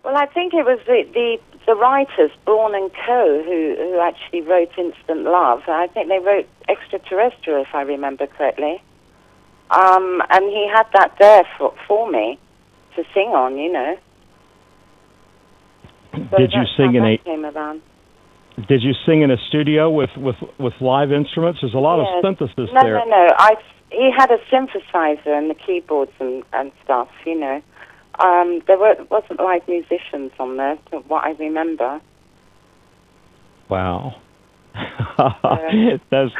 Well, I think it was the writers, Bourne and Co., who actually wrote Instant Love. I think they wrote Extraterrestrial, if I remember correctly. And he had that there for me to sing on, you know. So Did you sing in came around. Did you sing in a studio with live instruments? There's a lot of synthesis there. No. He had a synthesizer and the keyboards and stuff, you know. There wasn't live musicians on there, from what I remember. Wow. Those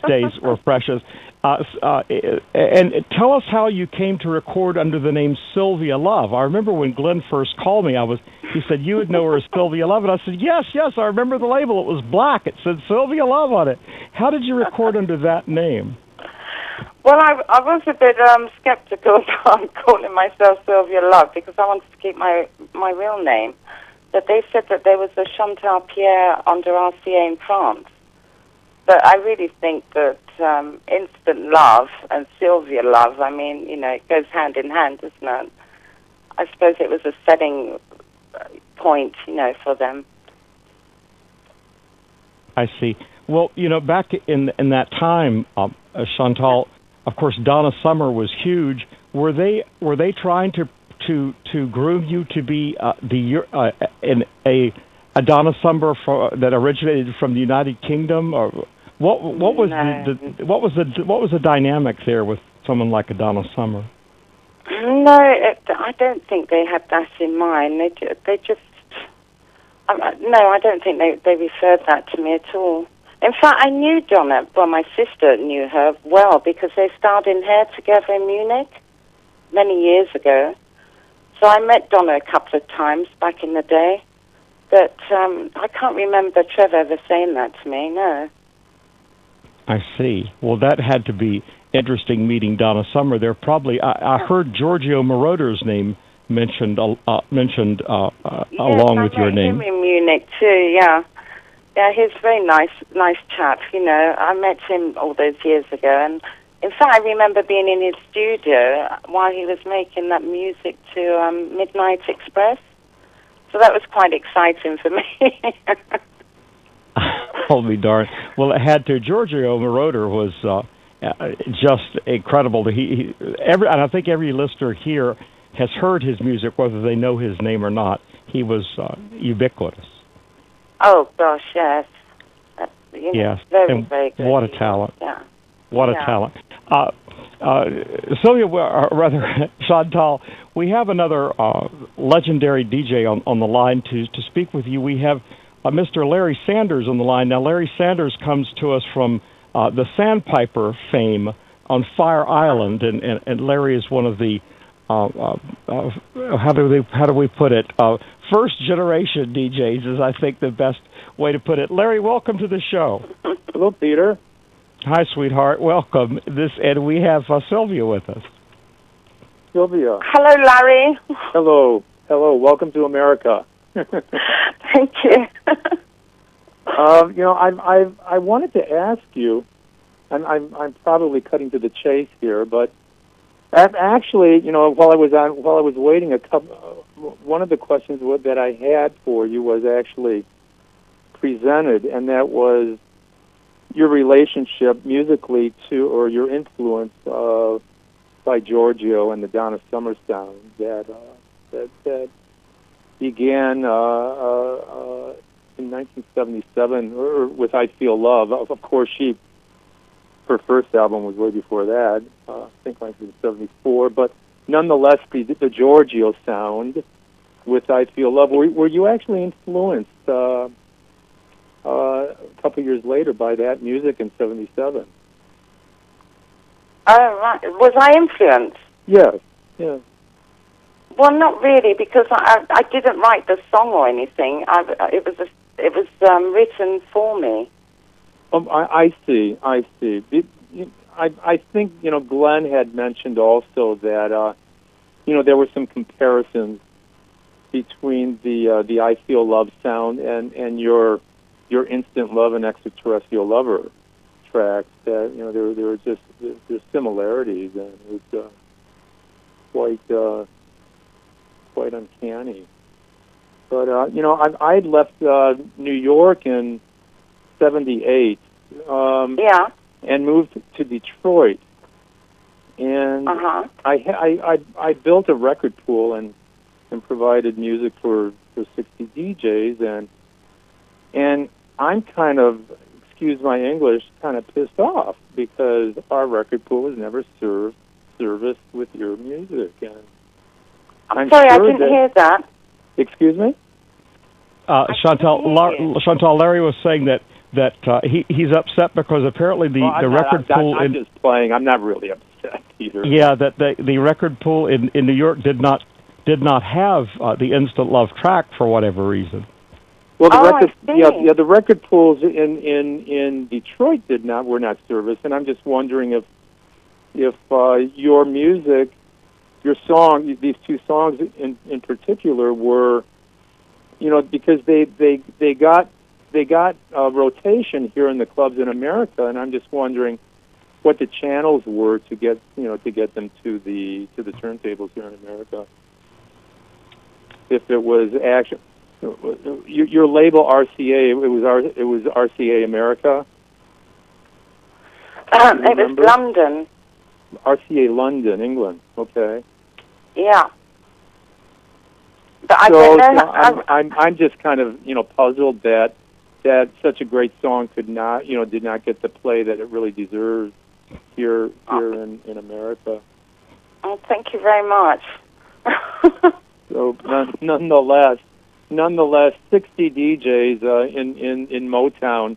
days were precious. And tell us how you came to record under the name Sylvia Love. I remember when Glenn first called me, he said, you would know her as Sylvia Love. And I said, yes, I remember the label. It was black. It said Sylvia Love on it. How did you record under that name? Well, I was a bit skeptical about calling myself Sylvia Love because I wanted to keep my real name. But they said that there was a Chantal Pierre under RCA in France. But I really think that Instant Love and Sylvia Love, I mean, you know, it goes hand in hand, doesn't it? I suppose it was a setting point, you know, for them. I see. Well, you know, back in that time, Chantal, of course, Donna Summer was huge. Were they trying to groom you to be a Donna Summer that originated from the United Kingdom, or what was the dynamic there with someone like a Donna Summer? No, I don't think they had that in mind. They just no, I don't think they referred that to me at all. In fact, I knew Donna. Well, my sister knew her well because they starred in Hair together in Munich many years ago. So I met Donna a couple of times back in the day. But I can't remember Trevor ever saying that to me, no. I see. Well, that had to be interesting meeting Donna Summer. There probably, I heard Giorgio Moroder's name mentioned along with your name. I met him in Munich too, yeah. Yeah, he's a very nice chap, you know. I met him all those years ago, and in fact, I remember being in his studio while he was making that music to Midnight Express. So that was quite exciting for me. I'll be darned. Well, it had to. Giorgio Moroder was just incredible. And I think every listener here has heard his music, whether they know his name or not. He was ubiquitous. Oh, gosh, yes. Yes, very, very good. What a talent. Yeah. What a talent. Sylvia, rather, Chantal, we have another legendary DJ on the line to speak with you. We have Mr. Larry Sanders on the line. Now, Larry Sanders comes to us from the Sandpiper fame on Fire Island, and Larry is one of the how do we put it? First generation DJs is, I think, the best way to put it. Larry, welcome to the show. Hello, Peter. Hi, sweetheart. Welcome. And we have Sylvia with us. Sylvia. Hello, Larry. Hello. Welcome to America. Thank you. You know, I wanted to ask you, and I'm probably cutting to the chase here, but actually, you know, while I was waiting, one of the questions that I had for you was actually presented, and that was your relationship musically to, or your influence by Giorgio and the Donna Summer sound that began in 1977 or with "I Feel Love." Of course, her first album was way before that. I think 1974, but nonetheless, the Giorgio sound with "I Feel Love." Were you actually influenced a couple years later by that music in '77? Right. Was I influenced? Yes. Yeah. Well, not really, because I didn't write the song or anything. It was written for me. I see. I think, you know, Glenn had mentioned also that you know, there were some comparisons between the "I Feel Love" sound and your "Instant Love" and "Extraterrestrial Lover" tracks. That, you know, there were just there's similarities, and it was quite uncanny. But I left New York in '78, and moved to Detroit, and I built a record pool and provided music for 60 DJs, and I'm kind of, excuse my English, kind of pissed off because our record pool was never serviced with your music. And I'm sorry, sure I didn't hear that. Excuse me? Chantal, Larry was saying that he's upset because apparently the record pool... I'm just playing. I'm not really upset either. Yeah, that the record pool in New York did not have the Instant Love track for whatever reason. Well, the record pools in Detroit were not serviced, and I'm just wondering if your music, your song, these two songs in particular were, because they got rotation here in the clubs in America, and I'm just wondering what the channels were to get them to the turntables here in America. If it was actually your label RCA, it was RCA America. It was London. RCA London, England. Okay. Yeah. But I'm just kind of puzzled that such a great song did not get the play that it really deserves here in America. Oh, thank you very much. So nonetheless, 60 DJs in Motown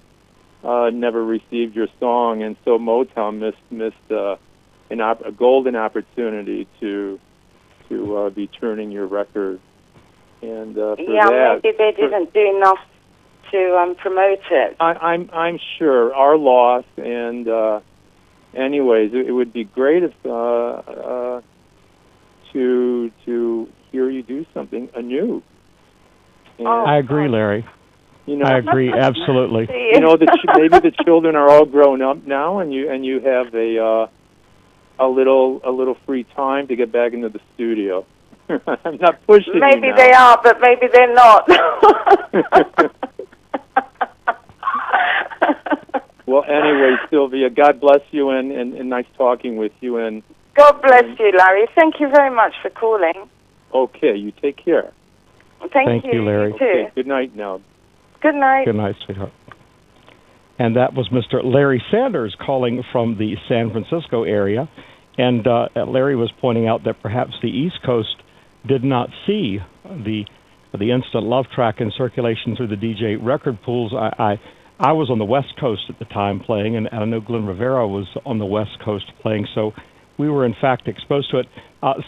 never received your song, and so Motown missed a golden opportunity to be turning your record. And maybe they didn't do enough to promote it. I'm sure our loss. And anyways, it would be great if to hear you do something anew. And, I agree, Larry. I agree absolutely. Maybe the children are all grown up now, and you have a little free time to get back into the studio. I'm not pushing. Maybe you they are, but maybe they're not. Well, anyway, Sylvia, God bless you, and nice talking with you. And God bless you, Larry. Thank you very much for calling. Okay, you take care. Thank you, Larry. You too. Okay, good night now. Good night. Good night, sweetheart. And that was Mr. Larry Sanders calling from the San Francisco area. And Larry was pointing out that perhaps the East Coast did not see the Instant Love track in circulation through the DJ record pools. I was on the West Coast at the time playing, and I know Glenn Rivera was on the West Coast playing, so we were in fact exposed to it.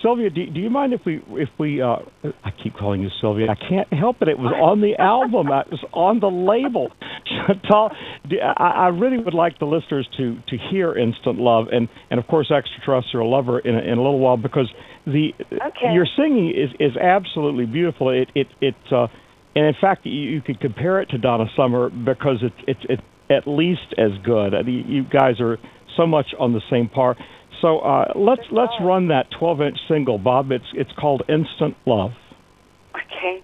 Sylvia, do you mind if we I keep calling you Sylvia. I can't help it. It was on the album. It was on the label. Chantal, I really would like the listeners to hear Instant Love and of course Extraterrestrial Lover in a little while, because your singing is absolutely beautiful. And in fact you could compare it to Donna Summer because it's at least as good. I mean, you guys are so much on the same par. So let's run that 12-inch single, Bob. It's called Instant Love. Okay.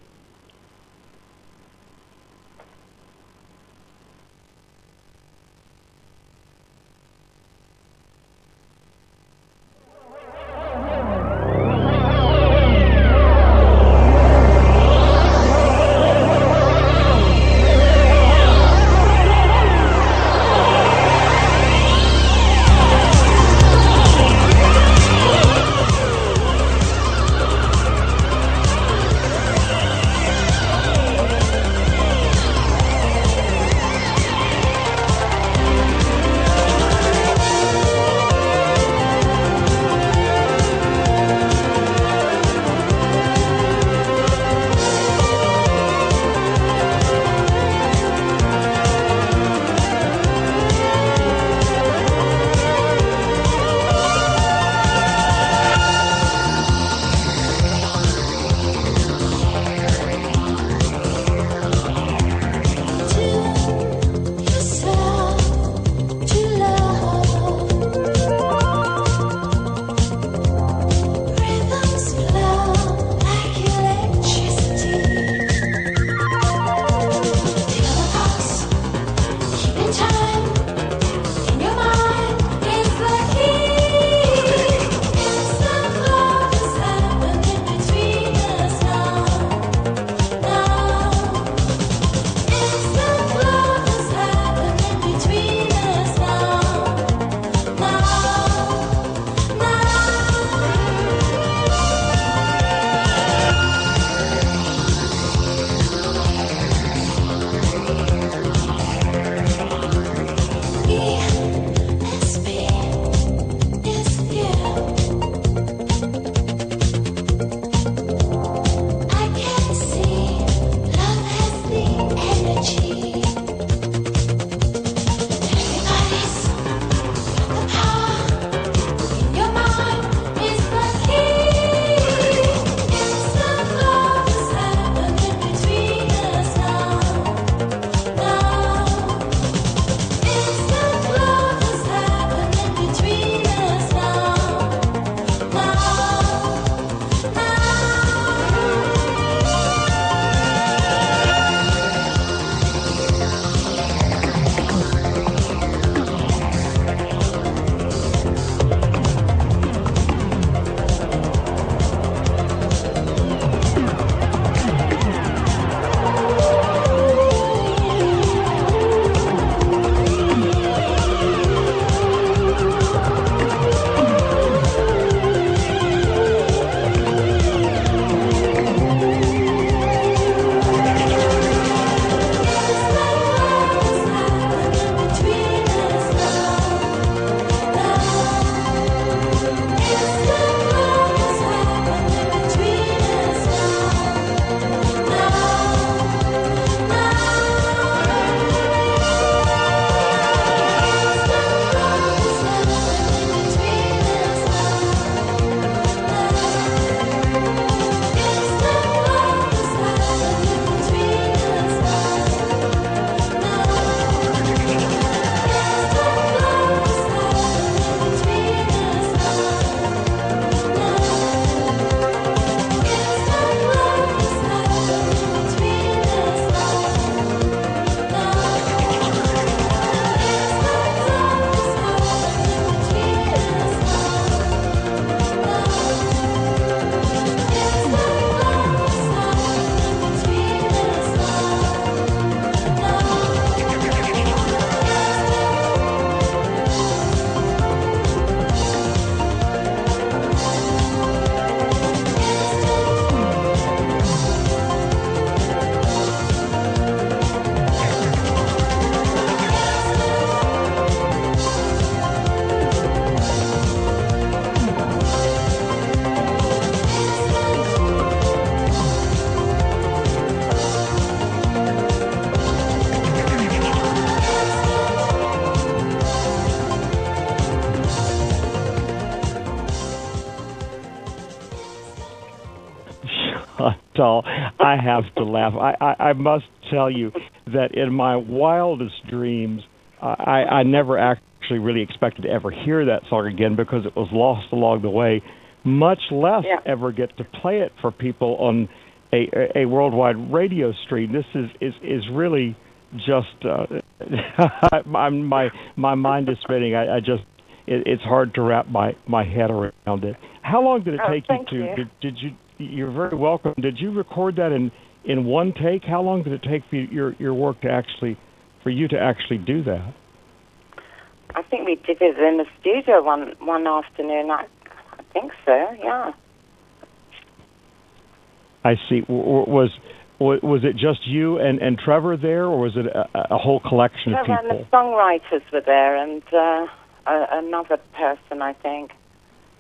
all. I have to laugh. I must tell you that in my wildest dreams, I never actually really expected to ever hear that song again because it was lost along the way, much less ever get to play it for people on a worldwide radio stream. This is really just my mind is spinning. I just it's hard to wrap my head around it. How long did it take you to? Did you? You're very welcome. Did you record that in one take? How long did it take for your work for you to actually do that? I think we did it in the studio one afternoon. I think so. Yeah. I see. Was it just you and Trevor there, or was it a whole collection of people? Trevor and the songwriters were there, and another person, I think.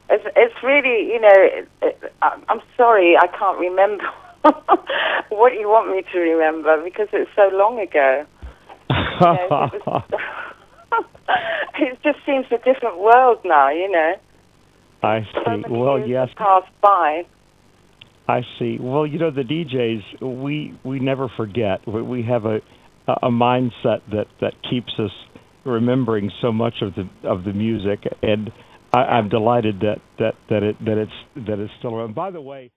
It's really, I'm sorry, I can't remember what you want me to remember because it's so long ago. It just seems a different world now, I see. So many years have passed by. I see. Well, the DJs, we never forget. We have a mindset that keeps us remembering so much of the music, and I'm delighted that it's still around. By the way.